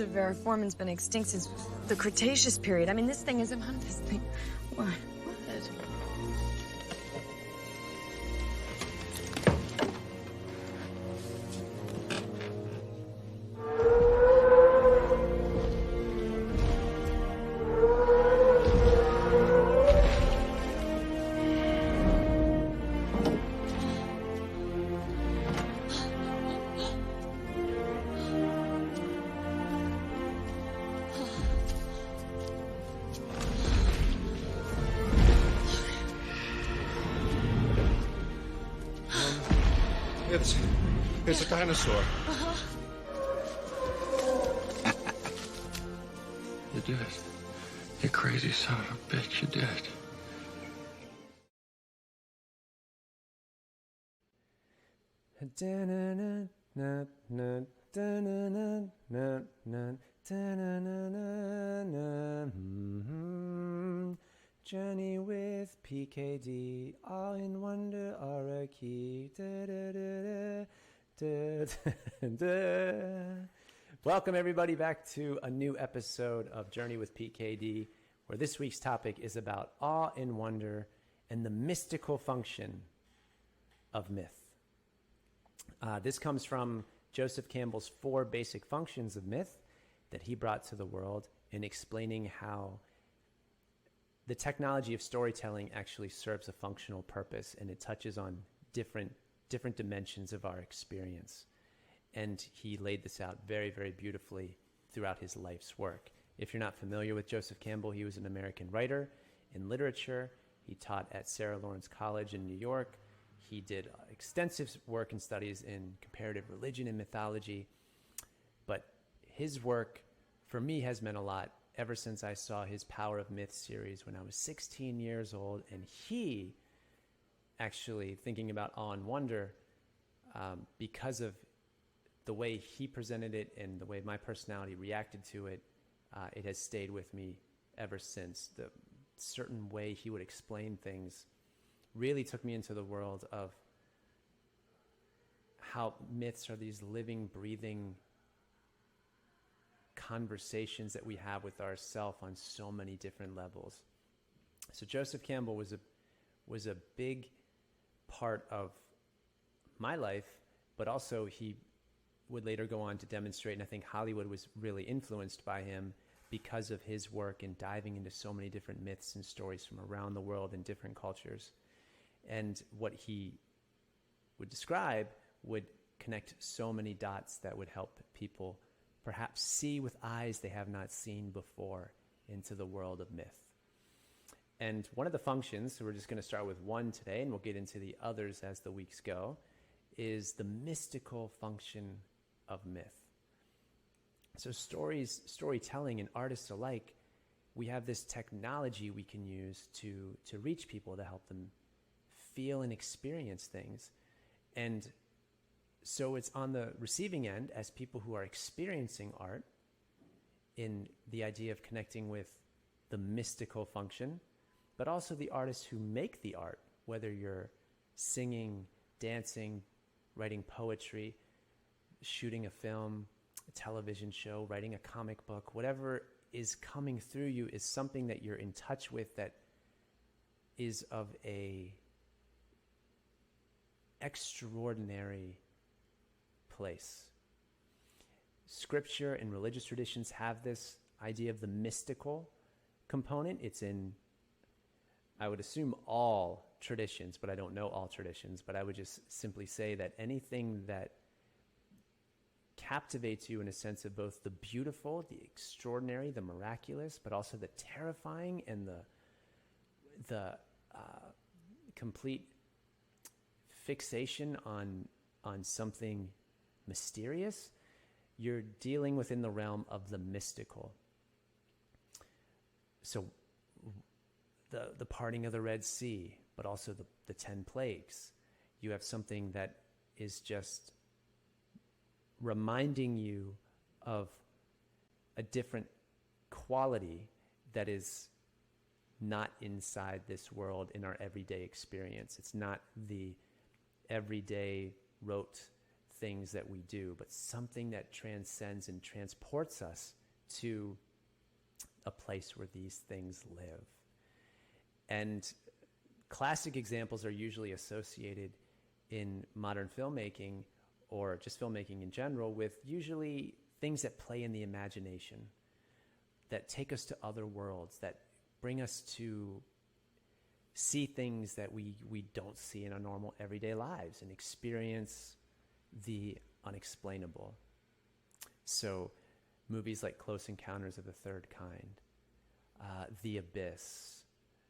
variformin's been extinct since the Cretaceous period. I mean, this thing is about this thing. What? It's a dinosaur. You did. You crazy son of a bitch, you did. Journey with PKD, all in wonder are a key. Welcome everybody back to a new episode of Journey with PKD, where this week's topic is about awe and wonder and the mystical function of myth. This comes from Joseph Campbell's 4 basic functions of myth that he brought to the world in explaining how the technology of storytelling actually serves a functional purpose, and it touches on different dimensions of our experience. And he laid this out very, very beautifully throughout his life's work. If you're not familiar with Joseph Campbell, he was an American writer in literature. He taught at Sarah Lawrence College in New York. He did extensive work and studies in comparative religion and mythology. But his work, for me, has meant a lot ever since I saw his Power of Myth series when I was 16 years old. And he actually, thinking about awe and wonder, because of the way he presented it and the way my personality reacted to it, it has stayed with me ever since. The certain way he would explain things really took me into the world of how myths are these living, breathing conversations that we have with ourselves on so many different levels. So Joseph Campbell was a big part of my life, but also he would later go on to demonstrate, and I think Hollywood was really influenced by him because of his work in diving into so many different myths and stories from around the world in different cultures. And what he would describe would connect so many dots that would help people perhaps see with eyes they have not seen before into the world of myth. And one of the functions, so we're just going to start with one today, and we'll get into the others as the weeks go, is the mystical function of myth. So storytelling and artists alike, we have this technology we can use to reach people, to help them feel and experience things. And so it's on the receiving end as people who are experiencing art, in the idea of connecting with the mystical function, but also the artists who make the art, whether you're singing, dancing, writing poetry, shooting a film, a television show, writing a comic book, whatever is coming through you is something that you're in touch with that is of a extraordinary place. Scripture and religious traditions have this idea of the mystical component. It's in, I would assume, all traditions, but I don't know all traditions, but I would just simply say that anything that captivates you in a sense of both the beautiful, the extraordinary, the miraculous, but also the terrifying and the complete fixation on something mysterious, you're dealing within the realm of the mystical. So the parting of the Red Sea, but also the 10 plagues, you have something that is just reminding you of a different quality that is not inside this world in our everyday experience. It's not the everyday rote things that we do, but something that transcends and transports us to a place where these things live. And classic examples are usually associated in modern filmmaking, or just filmmaking in general, with usually things that play in the imagination, that take us to other worlds, that bring us to see things that we don't see in our normal everyday lives and experience the unexplainable. So movies like Close Encounters of the Third Kind, The Abyss,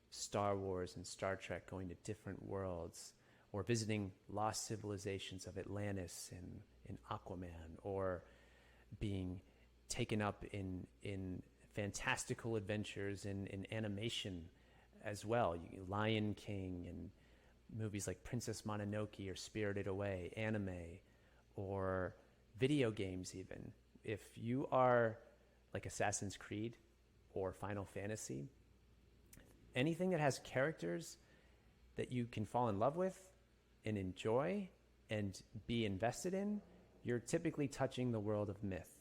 Star Wars and Star Trek going to different worlds, or visiting lost civilizations of Atlantis in Aquaman, or being taken up in fantastical adventures in animation as well. Lion King and movies like Princess Mononoke or Spirited Away, anime, or video games even. If you are like Assassin's Creed or Final Fantasy, anything that has characters that you can fall in love with and enjoy and be invested in, you're typically touching the world of myth.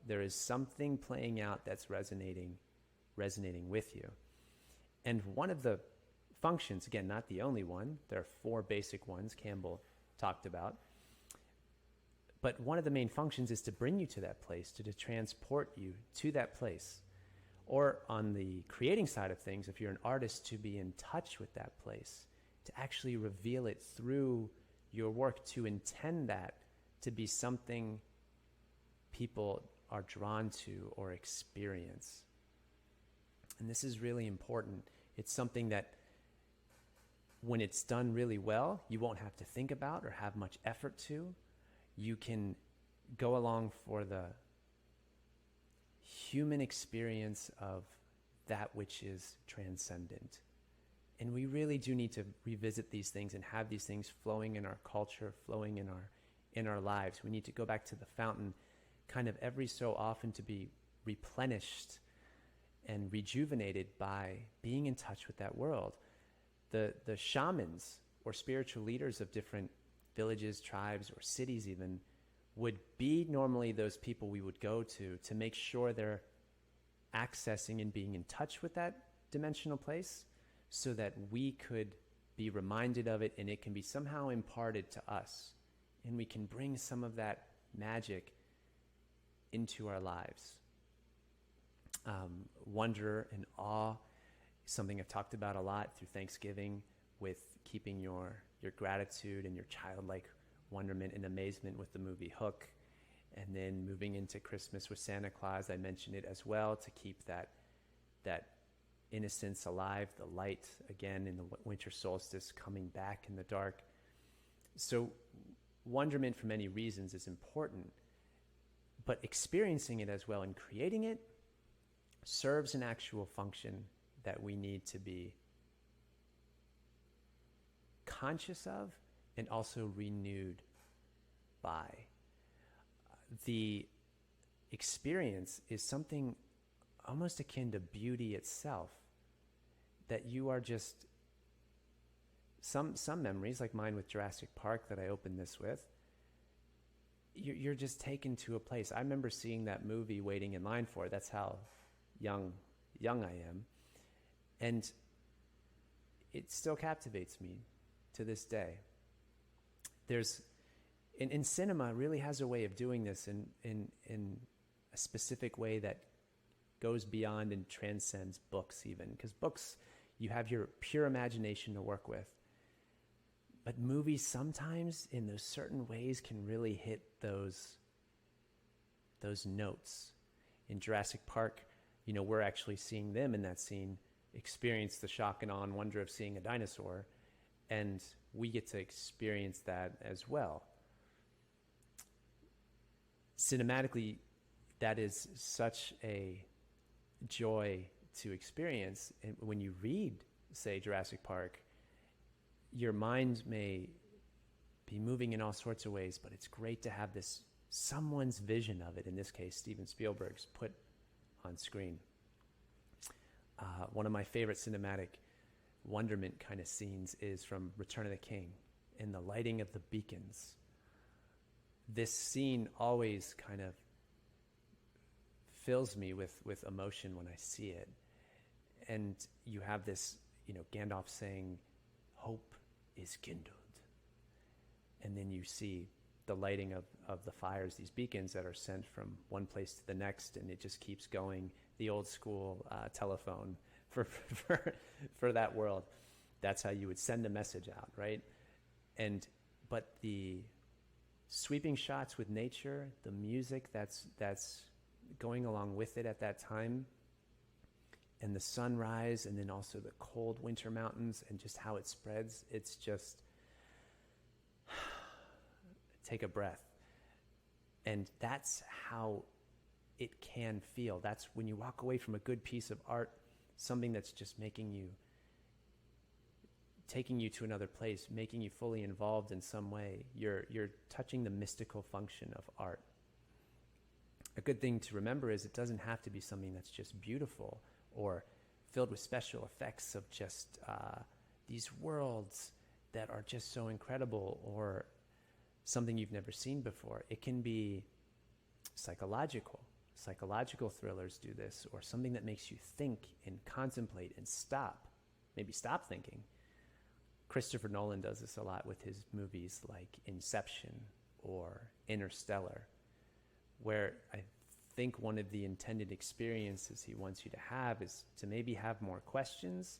There is something playing out that's resonating with you. And one of the functions, again, not the only one, there are 4 basic ones Campbell talked about, but one of the main functions is to bring you to that place, to transport you to that place. Or on the creating side of things, if you're an artist, to be in touch with that place, to actually reveal it through your work, to intend that to be something people are drawn to or experience. And this is really important. It's something that when it's done really well, you won't have to think about or have much effort to. You can go along for the human experience of that which is transcendent. And we really do need to revisit these things and have these things flowing in our culture, flowing in our lives. We need to go back to the fountain kind of every so often to be replenished and rejuvenated by being in touch with that world. The shamans or spiritual leaders of different villages, tribes, or cities even would be normally those people we would go to make sure they're accessing and being in touch with that dimensional place, so that we could be reminded of it and it can be somehow imparted to us, and we can bring some of that magic into our lives. Wonder and awe is something I've talked about a lot through Thanksgiving, with keeping your gratitude and your childlike wonderment and amazement with the movie Hook, and then moving into Christmas with Santa Claus. I mentioned it as well, to keep that innocence alive, the light again in the winter solstice coming back in the dark. So wonderment for many reasons is important, but experiencing it as well and creating it serves an actual function that we need to be conscious of and also renewed by. The experience is something almost akin to beauty itself, that you are just, some memories, like mine with Jurassic Park that I opened this with, you're just taken to a place. I remember seeing that movie, waiting in line for it. That's how young I am. And it still captivates me to this day. There's, in cinema really has a way of doing this in a specific way that goes beyond and transcends books even. Because books, you have your pure imagination to work with. But movies sometimes in those certain ways can really hit those notes. In Jurassic Park, we're actually seeing them in that scene experience the shock and awe and wonder of seeing a dinosaur, and we get to experience that as well. Cinematically, that is such a joy to experience. And when you read, say, Jurassic Park, your mind may be moving in all sorts of ways, but it's great to have this, someone's vision of it, in this case, Steven Spielberg's, put on screen. One of my favorite cinematic wonderment kind of scenes is from Return of the King, in the lighting of the beacons. this scene always kind of fills me with emotion when I see it. And you have this, Gandalf saying, hope is kindled. And then you see the lighting of the fires, these beacons that are sent from one place to the next, and it just keeps going. The old school telephone for that world. That's how you would send a message out, right? But the sweeping shots with nature, the music that's going along with it at that time, and the sunrise, and then also the cold winter mountains, and just how it spreads, it's just take a breath. And that's how it can feel. That's when you walk away from a good piece of art, something that's just taking you to another place, making you fully involved in some way. You're touching the mystical function of art. A good thing to remember is it doesn't have to be something that's just beautiful or filled with special effects of just these worlds that are just so incredible, or something you've never seen before. It can be psychological. Psychological thrillers do this, or something that makes you think and contemplate and maybe stop thinking. Christopher Nolan does this a lot with his movies like Inception or Interstellar, where I think one of the intended experiences he wants you to have is to maybe have more questions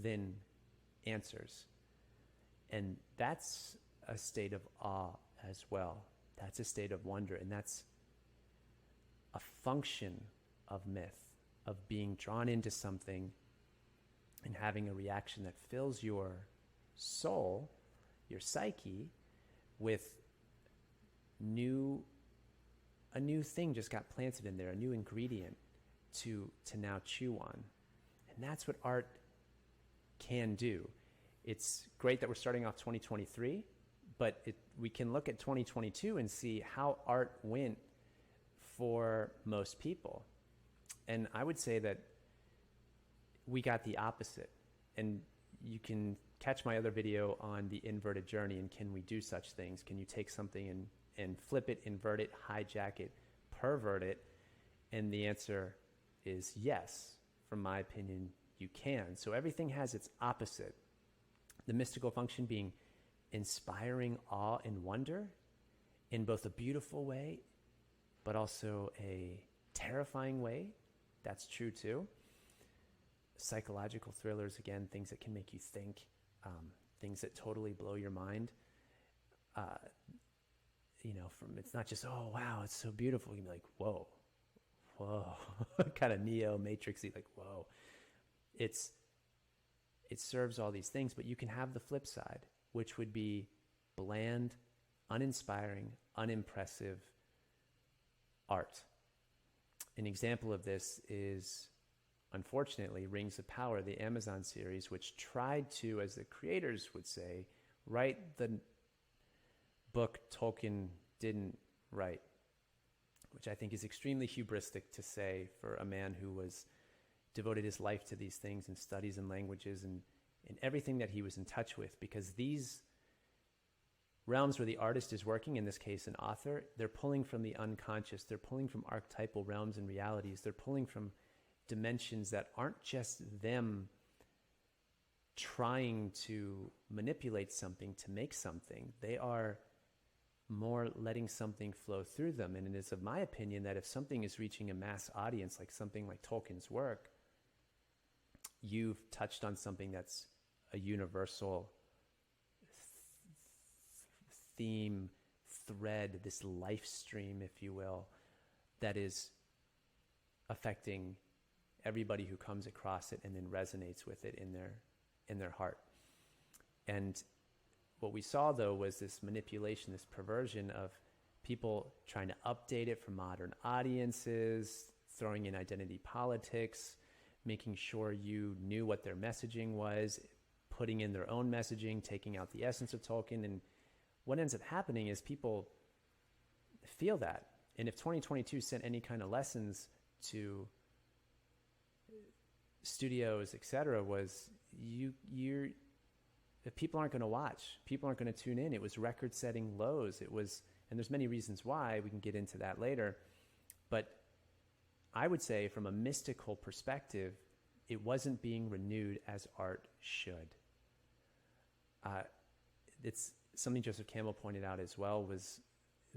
than answers. And that's a state of awe as well. That's a state of wonder, and that's a function of myth, of being drawn into something and having a reaction that fills your soul, your psyche, with a new thing just got planted in there, a new ingredient to now chew on. And that's what art can do. It's great that we're starting off 2023, but we can look at 2022 and see how art went for most people. And I would say that we got the opposite. And you can catch my other video on the inverted journey and can we do such things? Can you take something and flip it, invert it, hijack it, pervert it? And the answer is yes. From my opinion, you can. So everything has its opposite. The mystical function being inspiring awe and wonder in both a beautiful way, but also a terrifying way. That's true too. Psychological thrillers, again, things that can make you think, things that totally blow your mind. It's not just, oh, wow, it's so beautiful. You can be like, whoa, kind of Neo Matrixy, like, whoa. It serves all these things, but you can have the flip side, which would be bland, uninspiring, unimpressive art. An example of this is, unfortunately, Rings of Power, the Amazon series, which tried to, as the creators would say, write the book Tolkien didn't write, which I think is extremely hubristic to say for a man who was devoted his life to these things and studies and languages and everything that he was in touch with, because these realms where the artist is working, in this case an author, they're pulling from the unconscious, they're pulling from archetypal realms and realities, they're pulling from dimensions that aren't just them trying to manipulate something to make something. They are more letting something flow through them. And it is of my opinion that if something is reaching a mass audience, like something like Tolkien's work, you've touched on something that's a universal theme, thread, this life stream, if you will, that is affecting everybody who comes across it and then resonates with it in their heart. And what we saw, though, was this manipulation, this perversion of people trying to update it for modern audiences, throwing in identity politics, making sure you knew what their messaging was, putting in their own messaging, taking out the essence of Tolkien. And what ends up happening is people feel that. And if 2022 sent any kind of lessons to studios, etc., was people aren't going to watch. People aren't going to tune in. It was record-setting lows. It was And there's many reasons why. We can get into that later. But I would say from a mystical perspective, it wasn't being renewed as art should. It's something Joseph Campbell pointed out as well, was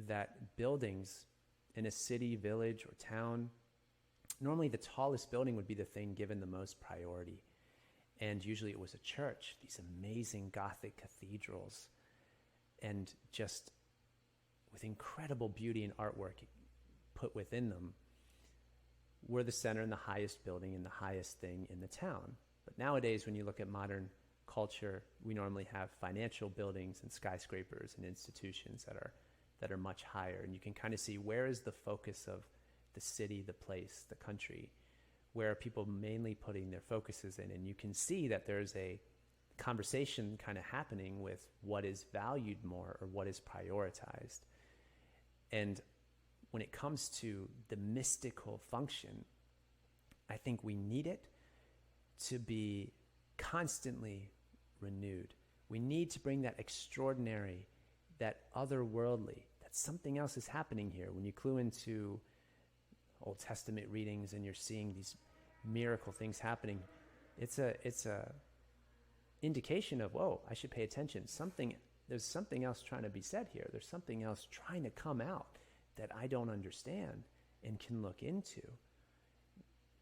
that buildings in a city, village, or town, normally the tallest building would be the thing given the most priority. And usually it was a church, these amazing Gothic cathedrals, and just with incredible beauty and artwork put within them, were the center and the highest building and the highest thing in the town. But nowadays, when you look at modern culture, we normally have financial buildings and skyscrapers and institutions that are much higher. And you can kind of see, where is the focus of the city, the place, the country? Where are people mainly putting their focuses in? And you can see that there's a conversation kind of happening with what is valued more or what is prioritized. And when it comes to the mystical function, I think we need it to be constantly renewed. We need to bring that extraordinary, that otherworldly, that something else is happening here. When you clue into Old Testament readings and you're seeing these miracle things happening, it's a indication of, whoa, I should pay attention. There's something else trying to be said here. There's something else trying to come out that I don't understand and can look into.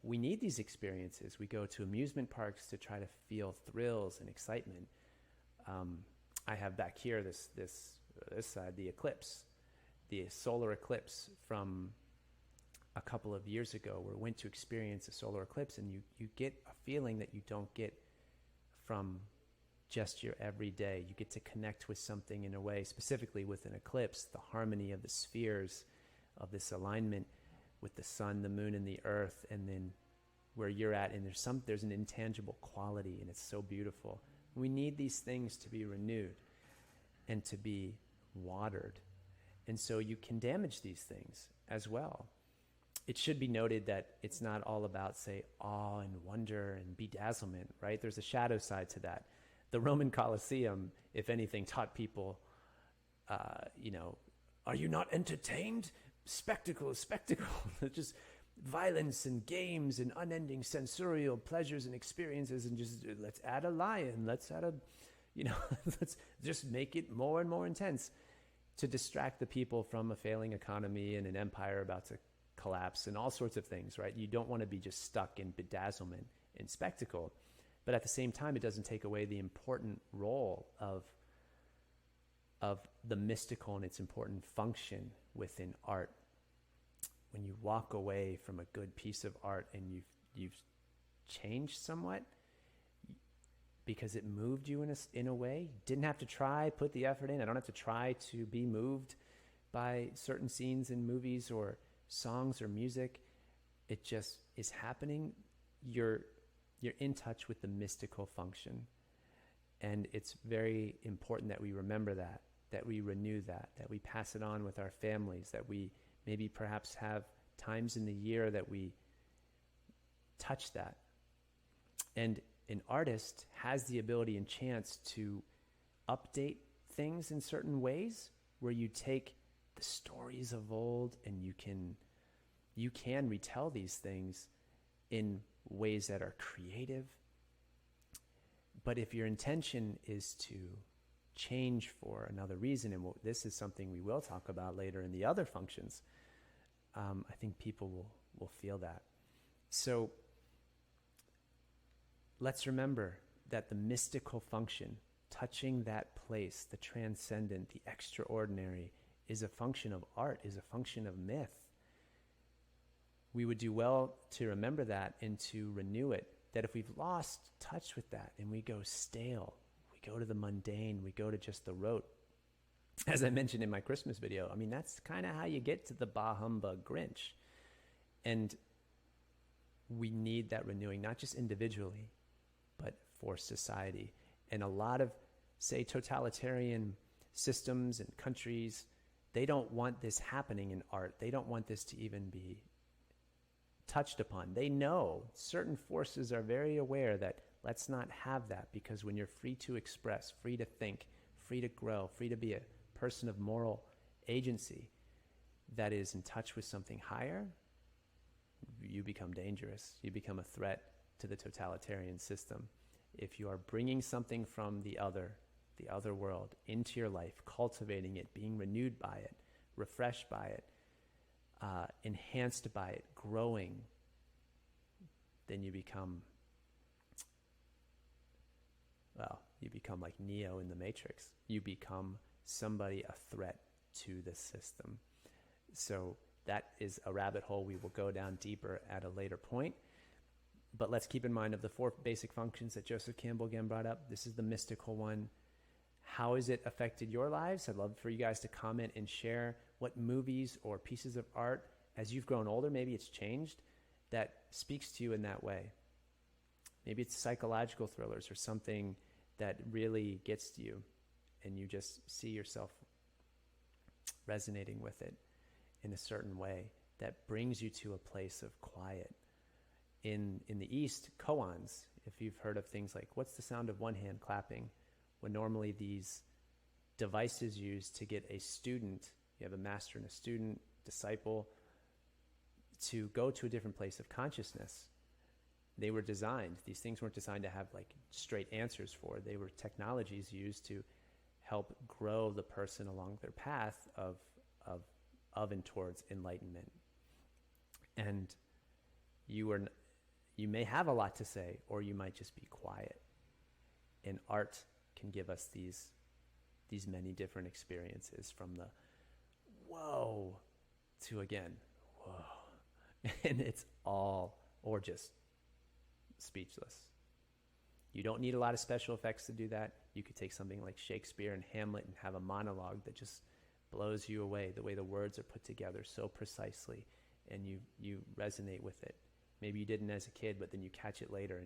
We need these experiences. We go to amusement parks to try to feel thrills and excitement. I have back here this side, the eclipse, the solar eclipse from a couple of years ago, where we went to experience a solar eclipse, and you get a feeling that you don't get from just your everyday. You get to connect with something in a way, specifically with an eclipse, the harmony of the spheres of this alignment with the sun, the moon, and the earth, and then where you're at, and there's an intangible quality, and it's so beautiful. We need these things to be renewed and to be watered. And so you can damage these things as well. It should be noted that it's not all about, say, awe and wonder and bedazzlement, right? There's a shadow side to that. The Roman Colosseum, if anything, taught people, are you not entertained? Spectacle. It's just violence and games and unending sensorial pleasures and experiences, and just let's add a lion, let's add let's just make it more and more intense to distract the people from a failing economy and an empire about to collapse and all sorts of things, right? You don't want to be just stuck in bedazzlement and spectacle. But at the same time, it doesn't take away the important role of the mystical and its important function within art. When you walk away from a good piece of art and you've changed somewhat because it moved you in a way, didn't have to try, put the effort in. I don't have to try to be moved by certain scenes in movies or songs or music. It just is happening. You're in touch with the mystical function. And it's very important that we remember that we renew that we pass it on with our families, that we maybe perhaps have times in the year that we touch that. And an artist has the ability and chance to update things in certain ways, where you take the stories of old and you can retell these things in ways that are creative. But if your intention is to change for another reason, and this is something we will talk about later in the other functions, I think people will feel that. So let's remember that the mystical function, touching that place, the transcendent, the extraordinary, is a function of art, is a function of myth. We would do well to remember that and to renew it. That if we've lost touch with that and we go stale, we go to the mundane, we go to just the rote. As I mentioned in my Christmas video, that's kind of how you get to the bah humbug Grinch. And we need that renewing, not just individually, but for society. And a lot of, say, totalitarian systems and countries, they don't want this happening in art. They don't want this to even be touched upon. They know certain forces are very aware that let's not have that, because when you're free to express, free to think, free to grow, free to be a person of moral agency that is in touch with something higher, you become dangerous. You become a threat to the totalitarian system. If you are bringing something from the other world into your life, cultivating it, being renewed by it, refreshed by it, enhanced by it, growing, then you become like Neo in the Matrix. You become somebody, a threat to the system. So that is a rabbit hole we will go down deeper at a later point. But let's keep in mind of the 4 basic functions that Joseph Campbell again brought up. This is the mystical one. How has it affected your lives? I'd love for you guys to comment and share what movies or pieces of art, as you've grown older, maybe it's changed, that speaks to you in that way. Maybe it's psychological thrillers or something that really gets to you and you just see yourself resonating with it in a certain way that brings you to a place of quiet. In the East, koans, if you've heard of things like, what's the sound of one hand clapping? When normally these devices used to get a student, you have a master and a student, disciple, to go to a different place of consciousness. They were designed, these things weren't designed to have like straight answers for. They were technologies used to help grow the person along their path of and towards enlightenment. And you may have a lot to say, or you might just be quiet. And art can give us these many different experiences, from the whoa to again, whoa. And it's all, or just speechless. You don't need a lot of special effects to do that. You could take something like Shakespeare and Hamlet and have a monologue that just blows you away, the way the words are put together so precisely, and you resonate with it. Maybe you didn't as a kid, but then you catch it later,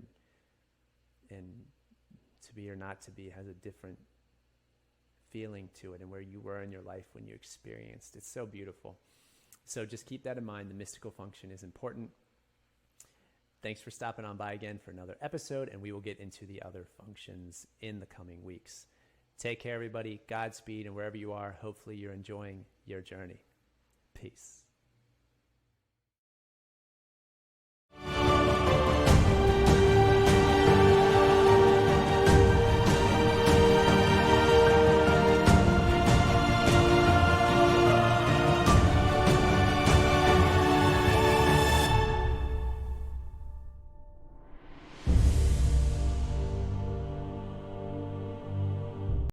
and To Be or Not to Be has a different feeling to it, and where you were in your life when you experienced. It's so beautiful. So just keep that in mind. The mystical function is important. Thanks for stopping on by again for another episode, and we will get into the other functions in the coming weeks. Take care, everybody. Godspeed, and wherever you are, hopefully you're enjoying your journey. Peace.